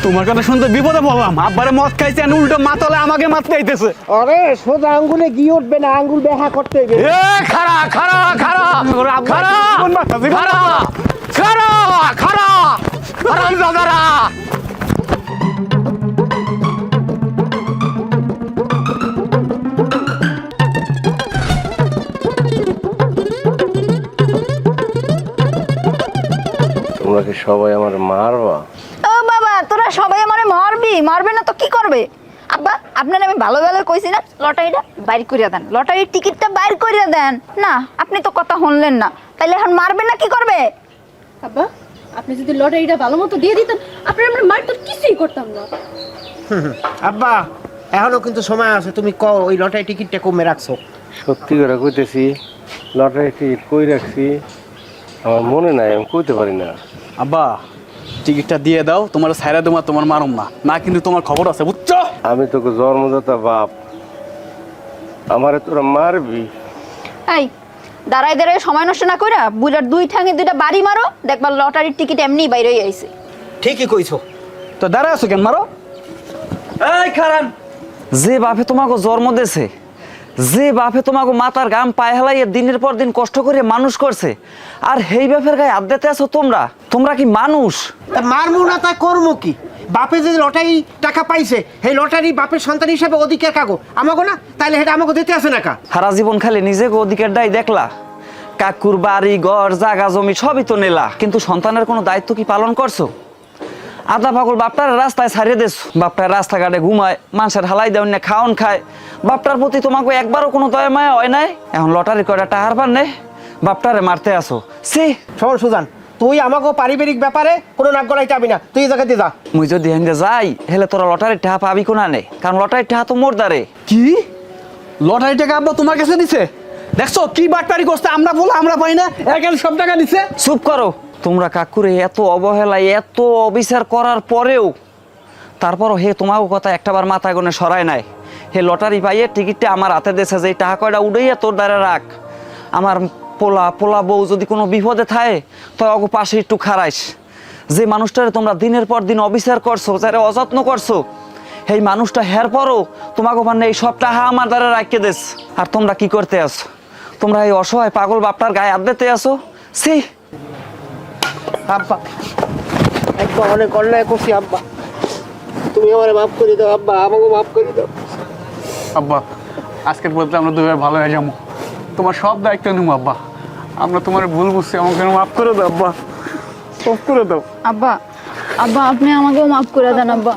তোমার কথা শুনতে বিপদে পড়লাম। আব্বারে মদ খাইছে আর উল্টো মাতলে আমাকে মারতে আইতেছে। আরে সোজা আঙ্গুলে গিয়ে উঠবে না, আঙ্গুল বেহা করতে হবে। এ খাড়া খাড়া খাড়া খাড়া খাড়া খাড়া খাড়া হারামজাদারা। তোমরা কি সবাই আমার মারবা? ও বাবা, তোরা সবাই আমারে মারবি? মারবে না তো কি করবে? আব্বা, আপনার আমি ভালো ভালো কইছি না, লটারিটা বাইর করিয়া দেন, লটারির টিকিটটা বাইর করিয়া দেন। না, আপনি তো কথা শুনলেন না, তাইলে এখন মারবে না কি করবে? আব্বা, আপনি যদি লটারিটা ভালো মতো দিয়ে দিতেন, আপনার আমরা মার তো কিছুই করতাম না। আব্বা, এখনো কিন্তু সময় আছে, তুমি কও ওই লটারি টিকিটটা কমে রাখছো। সত্যি করে কইতেছি, লটারি টিকিট কই রাখছি আমার মনে নাই, আমি কইতে পারি না। আব্বা, টিকিটটা দিয়ে দাও, তোমার সাইরা দেবো, তোমার মারুম না, না কিন্তু তোমার খবর আছে, বুঝছো? আমি তোকে জন্মদাতা বাপ, আমারে তোরা মারবি? এই দাঁড়ায় দাঁড়ায় সময় নষ্ট না কইরা বুড়ার দুই ঠ্যাঙে দুইটা বাড়ি মারো, দেখবা লটারির টিকিট এমনিই বাইরে হয়ে আইছে। ঠিকই কইছো। তো দাঁড়ায় আছো কেন, মারো। এই খারান, যে বাপে তোমাকে জন্ম দিয়েছে, যে বাপে তোমাকে মাথার গাম পায়ে হেলাইয়ে দিনের পর দিন কষ্ট করে মানুষ করছে, আর সেই বাপের গায়ে হাত দিতে আছো তোমরা? তোমরা কি মানুষ? তা মারমু না তা করবো কি? বাপে যে লটারি টাকা পাইছে, সেই লটারি বাপের সন্তান হিসেবে অধিকার কাগো আমাকে না, তাইলে সেটা আমাকে দিতে আছে না কা? সারা জীবন খালি নিজেকে অধিকারটাই দেখলা, কাকুর বাড়ি ঘর জাগা জমি সবই তো নেলা, কিন্তু সন্তানের কোনো দায়িত্ব কি পালন করছো? আদা পাগল বাপটার রাস্তায় ছাড়িয়ে দিস, বাপটার রাস্তাঘাটে ঘুমায়, মানুষের হালাই দেওয়া না, খাওন খায়, বাপটার প্রতি তোমাকে একবারও কোনো দয়া মায়া হয় নাই। এখন লটারি কয়টা টাহার পার নেই, বাপটারে মারতে আসো। সি শোন সুজান, তুই আমাকে পারিবারিক ব্যাপারে কোনো নাক গলাইতে যাবি না, তুই এই জায়গাতে যা। মুই যদি হেঁদে যাই হেলে তোরা লটারির টাকা পাবি কোনা নেই, কারণ লটারির টাকা তো মোর দ্বারে। কি লটারি টাকা আব্বা তোমার কাছে দিছে? দেখছো কি বাটপারি করছে, আমরা বলে আমরা পাই না, এখানে সব টাকা দিছে। চুপ করো তোমরা। কাকুরে এত অবহেলা এত অবিচার করার পরেও তারপরও হে তোমার কথা একটাবার মাথায় গনে সরায় নাই। হে লটারি পাইয়ে টিকিটটা আমার হাতে দেশে, যে টাকা কয়টা উড়াইয়া তোর দ্বারা রাখ। আমার পোলা বউ যদি কোনো বিপদে থাকে তো অগো পাশে একটু খারাইস। যে মানুষটারে তোমরা দিনের পর দিন অবিচার করছো, যারা অযত্ন করছো, সেই মানুষটা হের পরও তোমাকে মানে এই সব টাকা আমার দ্বারা রাখিয়ে দেশ। আর তোমরা কি করতে আসো? তোমরা এই অসহায় পাগল বাপটার গায়ে হাত দিতে আসো। সি আব্বা, একবার অনেক অন্যায় করছি আব্বা, তুমি আমার মাফ করে দাও আব্বা, আমাকে মাফ করে দাও। আব্বা, আজকের বলতে আমরা দুবার ভালো হয়ে যাবো, তোমার সব দায়িত্ব নেবো। আব্বা, আমরা তোমার ভুল বুঝছি, আমাকে মাফ করে দাও আব্বা, মাফ করে দাও। আব্বা, আব্বা আপনি আমাকেও মাফ করে দেন আব্বা,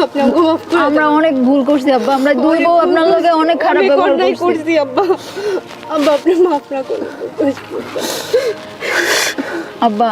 আপনাকে মাফ করে আমরা অনেক ভুল করছি আব্বা, আমরা দুই বউ আপনার লগে অনেক খারাপ ব্যবহার করছি আব্বা। আব্বা, আপনি মাফ না করুন আব্বা।